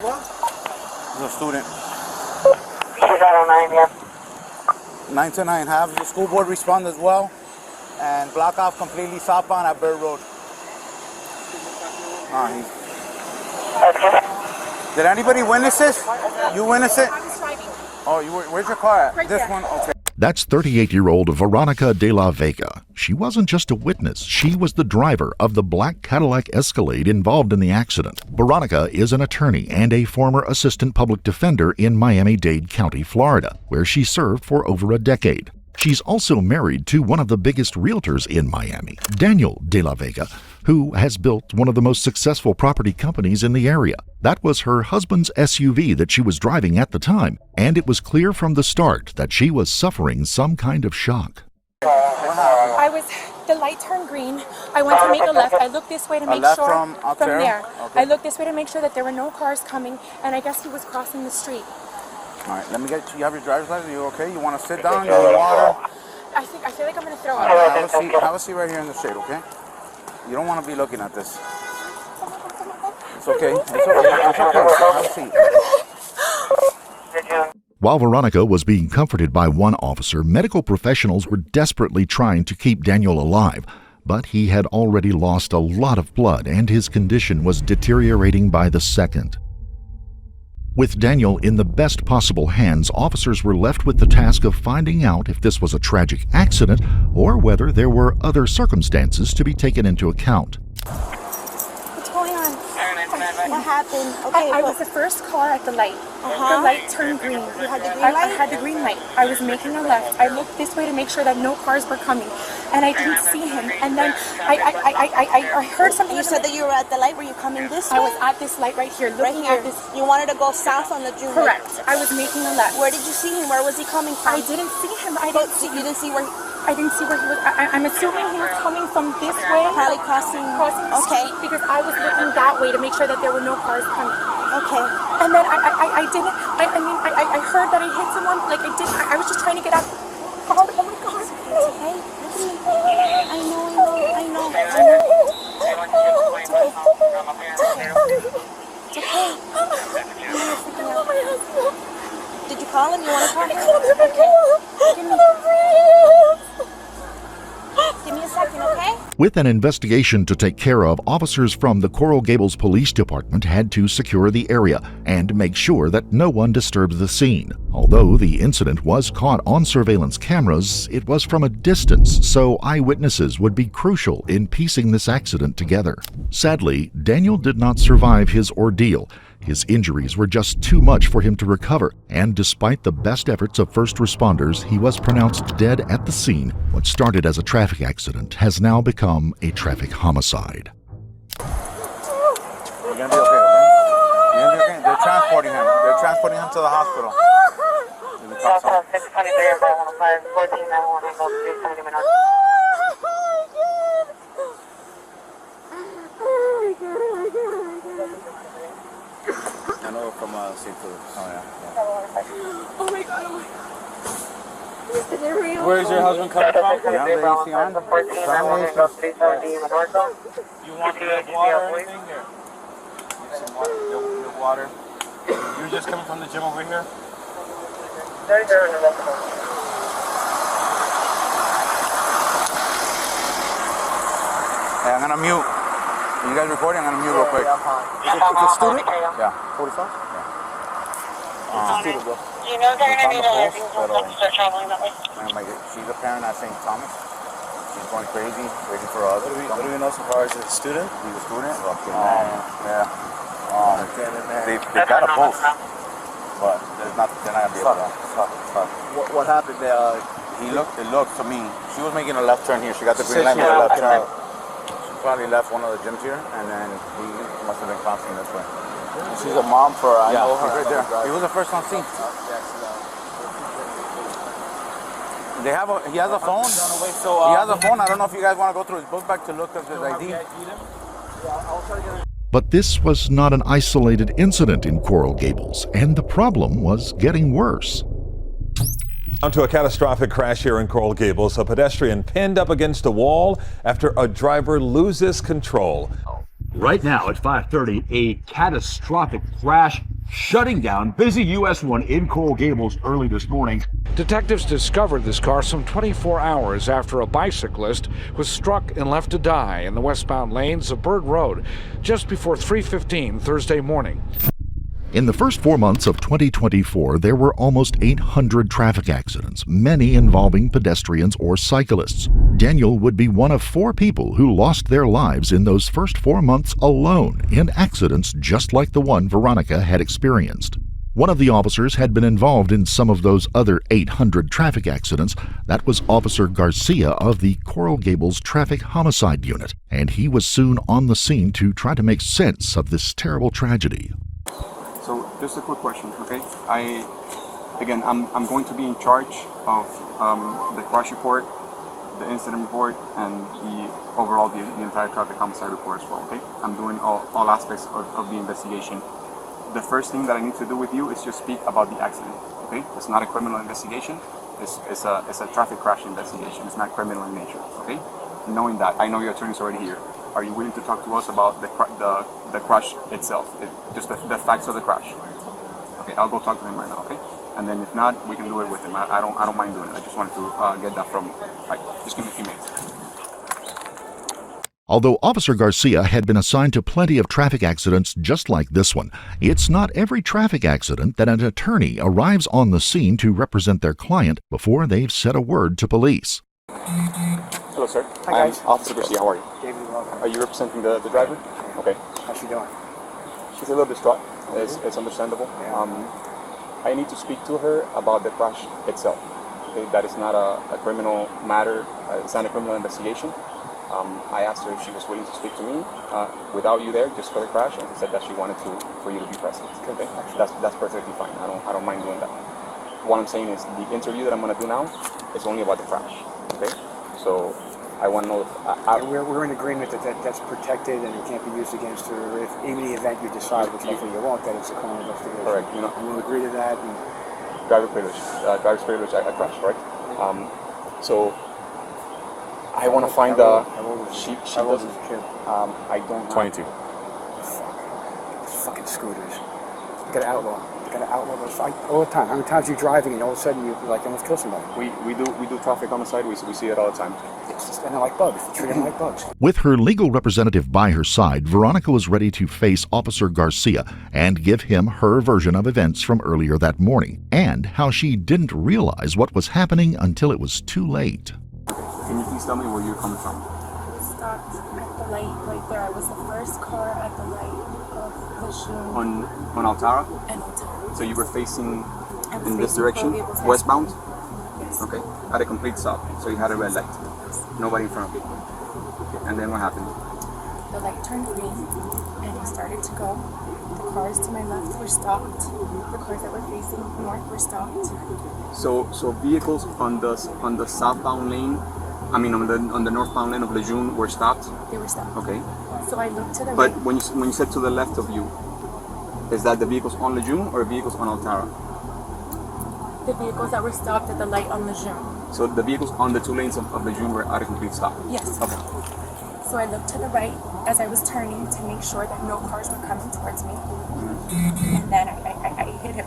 He's a student. 9, yeah. 9 to 9. Have the school board respond as well. And block off completely southbound at Bird Road. Did anybody witness this? You witness it? I was driving. Oh, where's your car at? Right this there. one? Okay. That's 38-year-old Veronica de la Vega. She wasn't just a witness. She was the driver of the black Cadillac Escalade involved in the accident. Veronica is an attorney and a former assistant public defender in Miami-Dade County, Florida, where she served for over a decade. She's also married to one of the biggest realtors in Miami, Daniel de la Vega, who has built one of the most successful property companies in the area. That was her husband's SUV that she was driving at the time, and it was clear from the start that she was suffering some kind of shock. The light turned green. I went to make a left. I looked this way to make sure from there. Okay. I looked this way to make sure that there were no cars coming, and I guess he was crossing the street. All right, let me get you. You have your driver's license? You okay? You want to sit down? You need water? I feel like I'm going to throw Right, up. have a seat right here in the shade, okay? You don't want to be looking at this. It's okay. It's okay. Have a seat. While Veronica was being comforted by one officer, medical professionals were desperately trying to keep Daniel alive. But he had already lost a lot of blood, and his condition was deteriorating by the second. With Daniel in the best possible hands, officers were left with the task of finding out if this was a tragic accident or whether there were other circumstances to be taken into account. What's going on? What happened? Okay, I was the first car at the light. The light turned green. You had the green I light? had the green light. I was making a left. I looked this way to make sure that no cars were coming, and I didn't see him. And then I heard something. You said that you were at the light. Were you coming this way? I was at this light right here, Right looking here. at this. You wanted to go south on the June. Correct. I was making a left. Where did you see him? Where was he coming from? I didn't see him. You didn't see where he... I didn't see where he was. I'm assuming he was coming from this way. Probably crossing the street, because I was looking that way to make sure that there were no cars coming. Okay. And then I heard that I hit someone. Like I did. I was just trying to get out. Oh my God. Hey, I know. It's okay. Did you call him? You want to call him? Give me a second, okay? With an investigation to take care of, officers from the Coral Gables Police Department had to secure the area and make sure that no one disturbed the scene. Although the incident was caught on surveillance cameras, it was from a distance, so eyewitnesses would be crucial in piecing this accident together. Sadly, Daniel did not survive his ordeal. His injuries were just too much for him to recover, and despite the best efforts of first responders, he was pronounced dead at the scene. What started as a traffic accident has now become a traffic homicide. You're gonna be okay, okay? You're gonna be okay. They're transporting him. They're transporting him to the hospital. 623 and 515, 14, 911, 370 minutes. I know from St. Louis. Oh, yeah. Oh my God. Where's your husband coming from? Yeah, the AC on. 14, 911, 370 You Menorca. want to get water or anything here? Get some water. No water. You're just coming from the gym over here? Hey, I'm gonna mute. Are you guys recording? I'm gonna mute real quick. It's a student? Yeah. 45? Yeah. Student, bro. You know they're going to need a living room to start traveling that way. She's a parent at St. Thomas. She's going crazy, waiting for us. What do we know so far? Is it a student? He's a student? Yeah. They got a post, but they're not going to be able to. What happened? It looked to me, she was making a left turn here. She got the green light, made a left turn. She probably left one of the gyms here, and then he must have been crossing this way. She's a mom for I know her. Right there. He was the first on scene. He has a phone. He has a phone. I don't know if you guys want to go through his book bag to look at his ID. But this was not an isolated incident in Coral Gables, and the problem was getting worse. On to a catastrophic crash here in Coral Gables. A pedestrian pinned up against a wall after a driver loses control. Right now at 5:30, a catastrophic crash shutting down busy US 1 in Coral Gables early this morning. Detectives discovered this car some 24 hours after a bicyclist was struck and left to die in the westbound lanes of Bird Road just before 3:15 Thursday morning. In the first 4 months of 2024, there were almost 800 traffic accidents, many involving pedestrians or cyclists. Daniel would be one of 4 people who lost their lives in those first 4 months alone in accidents just like the one Veronica had experienced. One of the officers had been involved in some of those other 800 traffic accidents. That was Officer Garcia of the Coral Gables Traffic Homicide Unit, and he was soon on the scene to try to make sense of this terrible tragedy. So just a quick question, okay? I'm going to be in charge of the crash report, the incident report, and the entire traffic homicide report as well, okay? I'm doing all aspects of the investigation. The first thing that I need to do with you is just speak about the accident, okay? It's not a criminal investigation. It's a traffic crash investigation. It's not criminal in nature, okay? Knowing that, I know your attorney's already here. Are you willing to talk to us about the crash itself, just the facts of the crash? Okay, I'll go talk to him right now, okay? And then if not, we can do it with him. I don't mind doing it. I just wanted to get that from. Just give me a few minutes. Although Officer Garcia had been assigned to plenty of traffic accidents just like this one, it's not every traffic accident that an attorney arrives on the scene to represent their client before they've said a word to police. Hello, sir. Hi, guys. I'm Officer Garcia. How are you? David, welcome. Are you representing the driver? Okay. How's she doing? She's a little distraught. It's understandable. Yeah. I need to speak to her about the crash itself. Okay, that is not a criminal matter. It's not a criminal investigation. I asked her if she was willing to speak to me without you there, just for the crash, and she said that she wanted for you to be present. Okay, that's perfectly fine. I don't mind doing that. What I'm saying is the interview that I'm going to do now is only about the crash. Okay, so I want to know if we're in agreement that's protected and it can't be used against her. If in the event you decide, which hopefully you won't, that it's a criminal investigation. Correct. And we'll agree to that. And driver's privilege at crash, right? So I want to find the. She doesn't. I don't. 22. Fucking scooters. You gotta outlaw. You gotta outlaw those all the time. How many times are you driving and all of a sudden you almost kill somebody? We do traffic homicide. We see it all the time. And they're like bugs. They treat them like bugs. With her legal representative by her side, Veronica was ready to face Officer Garcia and give him her version of events from earlier that morning and how she didn't realize what was happening until it was too late. Can you please tell me where you're coming from? I was stopped at the light right there. I was the first car at the light of the June. On Altara? And Altara. So you were facing I was in this facing direction, Coral Gables westbound? Yes. Okay. At a complete stop. So you had a red light. Nobody in front of you. Okay. And then what happened? The light turned green and it started to go. The cars to my left were stopped. The cars that were facing north were stopped. So vehicles on the southbound lane, on the northbound lane of Lejeune were stopped? They were stopped. Okay. So I looked to the But right. when you said to the left of you, is that the vehicles on Lejeune or vehicles on Altara? The vehicles that were stopped at the light on Lejeune. So the vehicles on the 2 lanes of Lejeune were at a complete stop? Yes. Okay. So I looked to the right as I was turning to make sure that no cars were coming towards me. And then I hit him.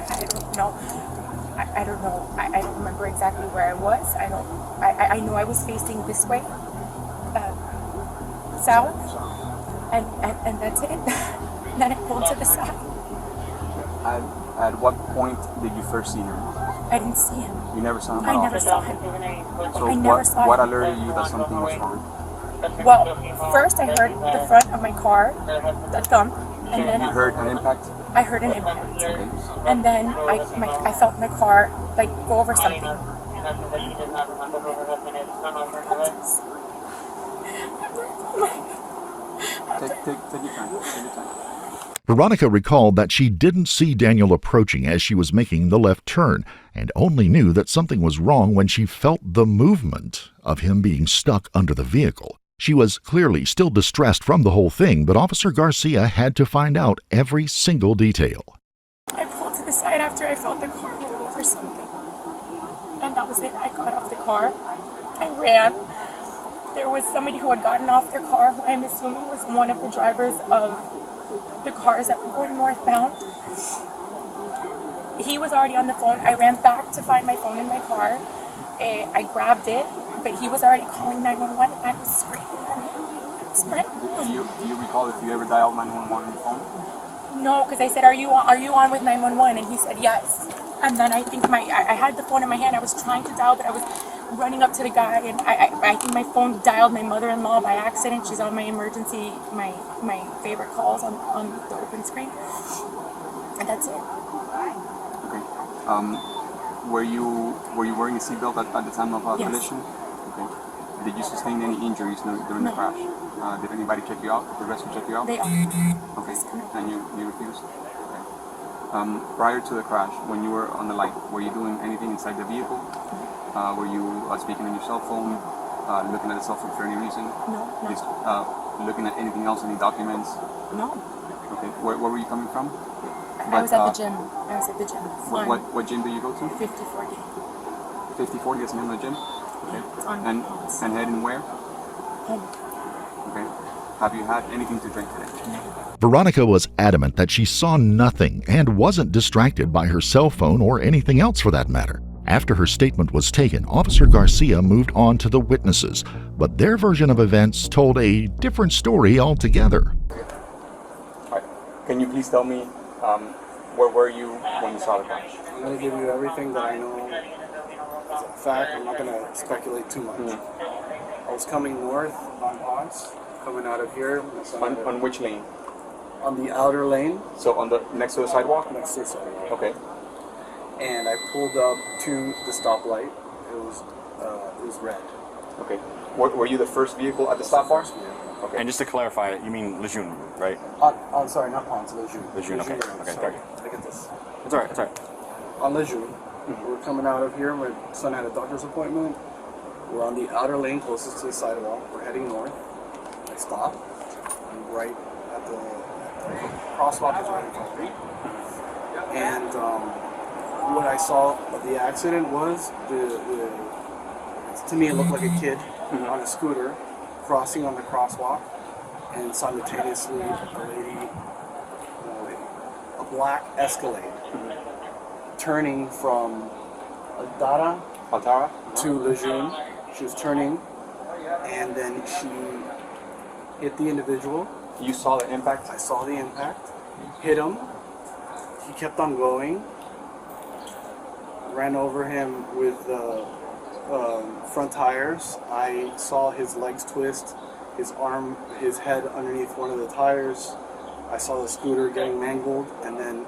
I don't know. I don't know. I don't remember exactly where I was. I know I was facing this way, south, and that's it. Then I pulled to the side. At what point did you first see him? I didn't see him. You never saw him at I all? never saw him. So I never saw what him. alerted you that something was wrong? Well, first I heard the front of my car, the thump, and then You heard an impact? I heard an impact. Okay. And then I felt my car go over something. Take your time. Take your time. Veronica recalled that she didn't see Daniel approaching as she was making the left turn and only knew that something was wrong when she felt the movement of him being stuck under the vehicle. She was clearly still distressed from the whole thing, but Officer Garcia had to find out every single detail. I pulled to the side after I felt the car go over something. And that was it. I got off the car. I ran. there was somebody who had gotten off their car, who I'm assuming was one of the drivers of the cars that were going northbound. He was already on the phone. I ran back to find my phone in my car. I grabbed it, but he was already calling 911. I was screaming at him. Do you recall if you ever dialed 911 on your phone? No, because I said, are you on with 911? And he said yes. And then I think I had the phone in my hand. I was trying to dial, but I was running up to the guy, and I think my phone dialed my mother-in-law by accident. She's on my emergency, my favorite calls on the open screen. And that's it. Okay. Were you wearing a seatbelt at the time of Yes. collision? Okay. Did you sustain any injuries during the crash? Did anybody check you out? Did the rescue check you out? They are. Okay. And you refused? Okay. Prior to the crash, when you were on the light, were you doing anything inside the vehicle? Were you speaking on your cell phone? Looking at the cell phone for any reason? No. Just looking at anything else, any documents? No. Okay. Where were you coming from? I was at the gym. What gym do you go to? 5040. 5040 is the name of the gym? Okay. And heading where? Home. Okay. Have you had anything to drink today? Veronica was adamant that she saw nothing and wasn't distracted by her cell phone or anything else for that matter. After her statement was taken, Officer Garcia moved on to the witnesses, but their version of events told a different story altogether. All right. Can you please tell me where were you when you saw the crash? I'm going to give you everything that I know as a fact. I'm not going to speculate too much. I was coming north on Ponce, coming out of here. On which lane? On the outer lane. So on the next to the sidewalk? Next to the sidewalk. Okay. And I pulled up to the stoplight. It was red. Okay. Were you the first vehicle at the stop bar? Okay. And just to clarify, you mean Lejeune, right? I'm sorry, not Ponce, Lejeune. Lejeune, okay. Okay, sorry. Look at this. It's alright, it's alright. On Lejeune, we're coming out of here. My son had a doctor's appointment. We're on the outer lane closest to the sidewalk. We're heading north. I stop. I'm right at the crosswalk is right in front of me. And what I saw of the accident was to me it looked like a kid on a scooter crossing on the crosswalk, and simultaneously a black Escalade turning from Altara to Lejeune. She was turning, and then she hit the individual. You saw the impact? I saw the impact. Hit him. He kept on going. Ran over him with the front tires. I saw his legs twist, his head underneath one of the tires. I saw the scooter getting mangled, and then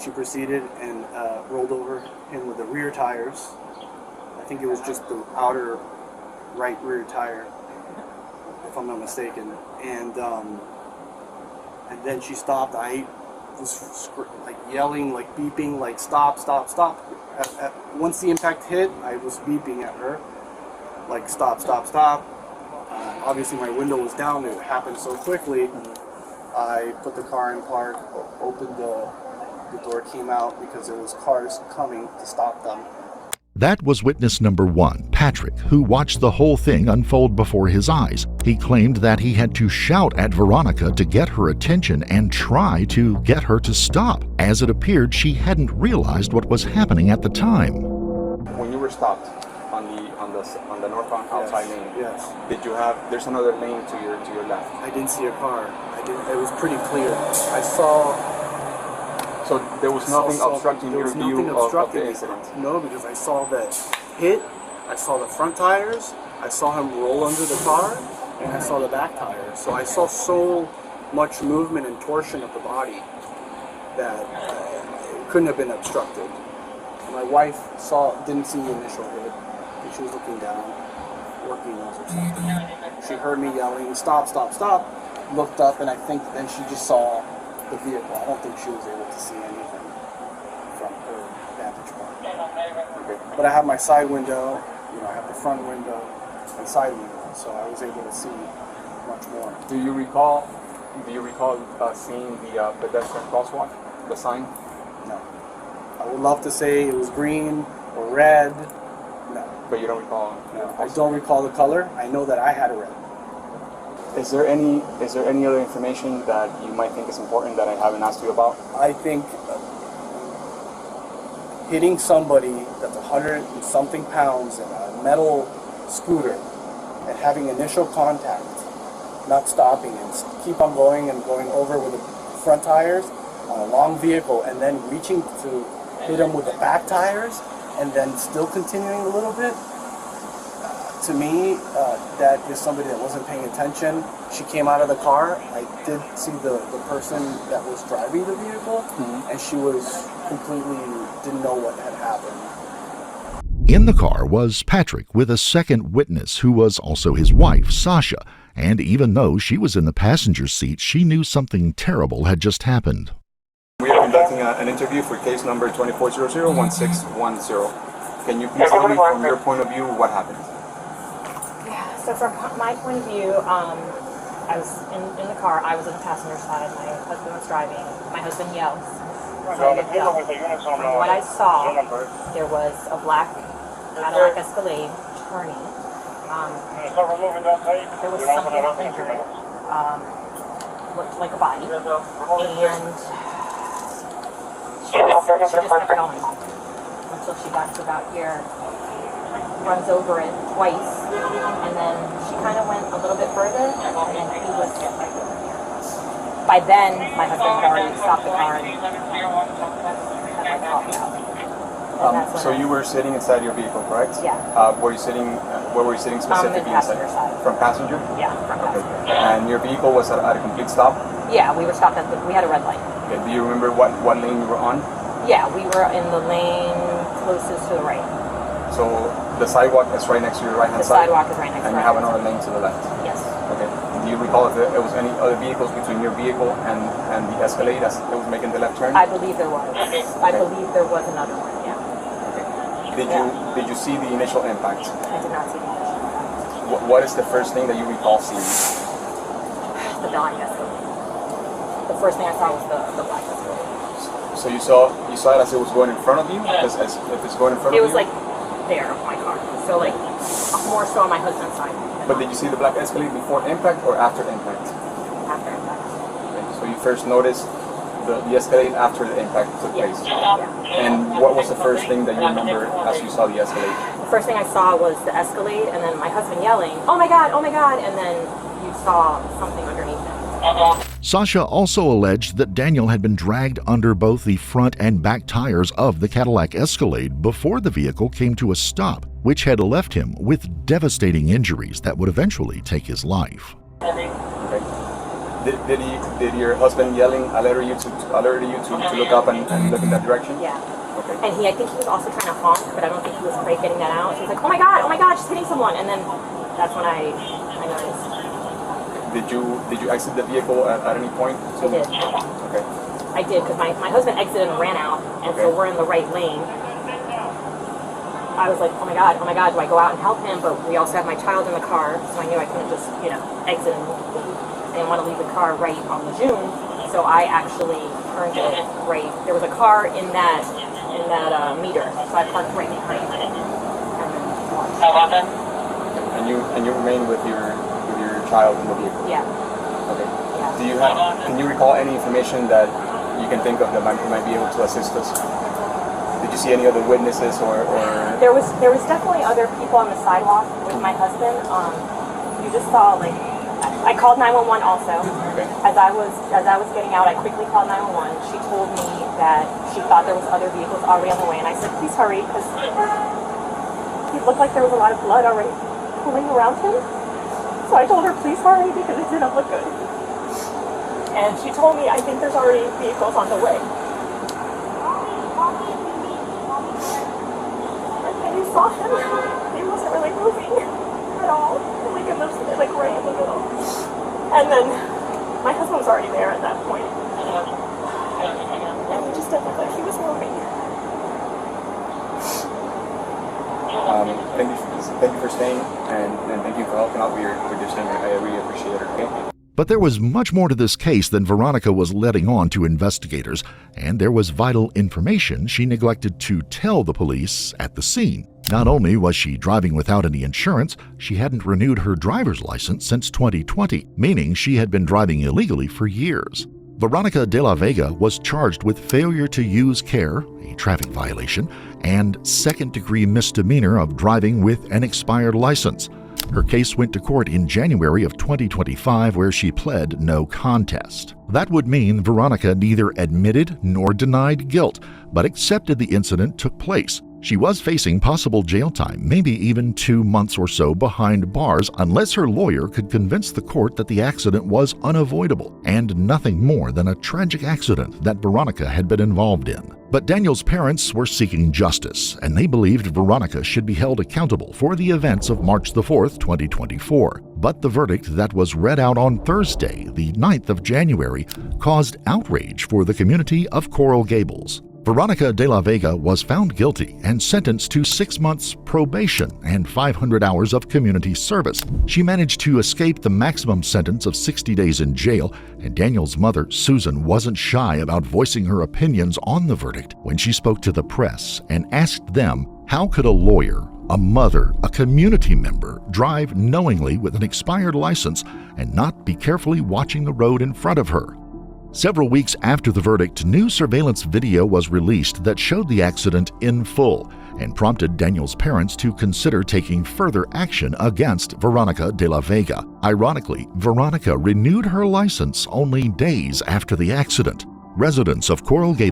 she proceeded and rolled over him with the rear tires. I think it was just the outer right rear tire, if I'm not mistaken. And then she stopped. I was like yelling, like beeping, like stop, stop, stop. Once the impact hit, I was beeping at her, like stop, stop, stop. Obviously my window was down, it happened so quickly. I put the car in park, opened the door, came out because there was cars coming to stop them. That was witness number 1, Patrick, who watched the whole thing unfold before his eyes. He claimed that he had to shout at Veronica to get her attention and try to get her to stop, as it appeared she hadn't realized what was happening at the time. When you were stopped on the northbound outside lane, Yes. did you have? There's another lane to your left. I didn't see a car. It was pretty clear. I saw. So there was nothing obstructing your view of the incident? No, because I saw that hit, I saw the front tires, I saw him roll under the car, and I saw the back tire. So I saw so much movement and torsion of the body that it couldn't have been obstructed. My wife didn't see the initial hit, and she was looking down, working or something. She heard me yelling, stop, stop, stop, looked up, and I think then she just saw the vehicle. I don't think she was able to see anything from her vantage point. Okay. But I have my side window, I have the front window and side window, so I was able to see much more. Do you recall seeing the pedestrian crosswalk, the sign? No. I would love to say it was green or red. No. But you don't recall? I don't recall the color. I know that I had a red. Is there any other information that you might think is important that I haven't asked you about? I think hitting somebody that's 100 and something pounds in a metal scooter and having initial contact, not stopping and keep on going and going over with the front tires on a long vehicle and then reaching to hit them with the back tires and then still continuing a little bit, to me, that is somebody that wasn't paying attention. She came out of the car. I did see the person that was driving the vehicle, and she was completely didn't know what had happened. In the car was Patrick with a second witness who was also his wife, Sasha, and even though she was in the passenger seat, she knew something terrible had just happened. We are conducting an interview for case number 2400-1610. Can you please tell me from your point of view what happened? Yeah, so from my point of view, I was in the car. I was on the passenger side. My husband was driving. My husband yelled. So I didn't yell. From what I saw, there was a black Cadillac Escalade turning. There was something under it. Looked like a body. And she just kept going until she got to about here. Runs over it twice, and then she kind of went a little bit further, and then he was by then my husband had already stopped the car and had popped out. So you were sitting inside your vehicle, correct? Yeah. Where were you sitting specifically passenger inside? side. From passenger? Yeah, from passenger. And your vehicle was at a complete stop? Yeah, we were stopped we had a red light. Okay. Do you remember what lane you were on? Yeah, we were in the lane closest to the right. So the sidewalk is right next to your right-hand The side? sidewalk is right next to and the you have right-hand another lane to the left? Yes. Okay. Do you recall if there was any other vehicles between your vehicle and the Escalade as it was making the left turn? I believe there was. I believe there was another one, yeah. Did you see the initial impact? I did not see the initial impact. What is the first thing that you recall seeing? The black Escalade. The first thing I saw was the black Escalade. So you saw it as it was going in front of you? Because if it's going in front of you? It was like there, my car. So like more so on my husband's side. But did you see the black Escalade before impact or after impact? After impact. Okay. So you first noticed the Escalade after the impact took place? Yeah. And what was the first thing that you remember as you saw the Escalade? The first thing I saw was the Escalade and then my husband yelling, oh my God, and then you saw something underneath it. Sasha also alleged that Daniel had been dragged under both the front and back tires of the Cadillac Escalade before the vehicle came to a stop, which had left him with devastating injuries that would eventually take his life. Okay. Did your husband yelling alert you to look up and look in that direction? Yeah. Okay. And I think he was also trying to honk, but I don't think he was quite getting that out. He was like, oh my God, she's hitting someone. And then that's when I noticed. Did you exit the vehicle at any point? I did. Okay. I did, because my husband exited and ran out, and so we're in the right lane. I was like, oh my God, do I go out and help him? But we also have my child in the car, so I knew I couldn't just, exit and I didn't want to leave the car right on the June, so I actually turned it right. There was a car in that meter, so I parked right behind it. And you remained with your child in the vehicle? Yeah. Okay. Yeah. Can you recall any information that you can think of that might be able to assist us? Did you see any other witnesses or? There was definitely other people on the sidewalk with my husband. You just saw I called 911 also. Okay. As I was getting out, I quickly called 911. She told me that she thought there was other vehicles already on the way, and I said, please hurry, because it looked like there was a lot of blood already pooling around him. So I told her, please hurry, because it didn't look good. And she told me, I think there's already vehicles on the way. And you saw him, he wasn't really moving at all. Like right in the middle. And then my husband was already there at that point. And he just didn't look like he was moving. Thank you for staying and thank you for helping out with your story. I really appreciate it. Okay. But there was much more to this case than Veronica was letting on to investigators, and there was vital information she neglected to tell the police at the scene. Not only was she driving without any insurance, she hadn't renewed her driver's license since 2020, meaning she had been driving illegally for years. Veronica de la Vega was charged with failure to use care, a traffic violation, and second-degree misdemeanor of driving with an expired license. Her case went to court in January of 2025, where she pled no contest. That would mean Veronica neither admitted nor denied guilt, but accepted the incident took place. She was facing possible jail time, maybe even 2 months or so behind bars, unless her lawyer could convince the court that the accident was unavoidable and nothing more than a tragic accident that Veronica had been involved in. But Daniel's parents were seeking justice, and they believed Veronica should be held accountable for the events of March 4th, 2024. But the verdict that was read out on Thursday, the 9th of January, caused outrage for the community of Coral Gables. Veronica de la Vega was found guilty and sentenced to 6 months probation and 500 hours of community service. She managed to escape the maximum sentence of 60 days in jail, and Daniel's mother, Susan, wasn't shy about voicing her opinions on the verdict when she spoke to the press and asked them, how could a lawyer, a mother, a community member drive knowingly with an expired license and not be carefully watching the road in front of her? Several weeks after the verdict, new surveillance video was released that showed the accident in full and prompted Daniel's parents to consider taking further action against Veronica de la Vega. Ironically, Veronica renewed her license only days after the accident. Residents of Coral Gables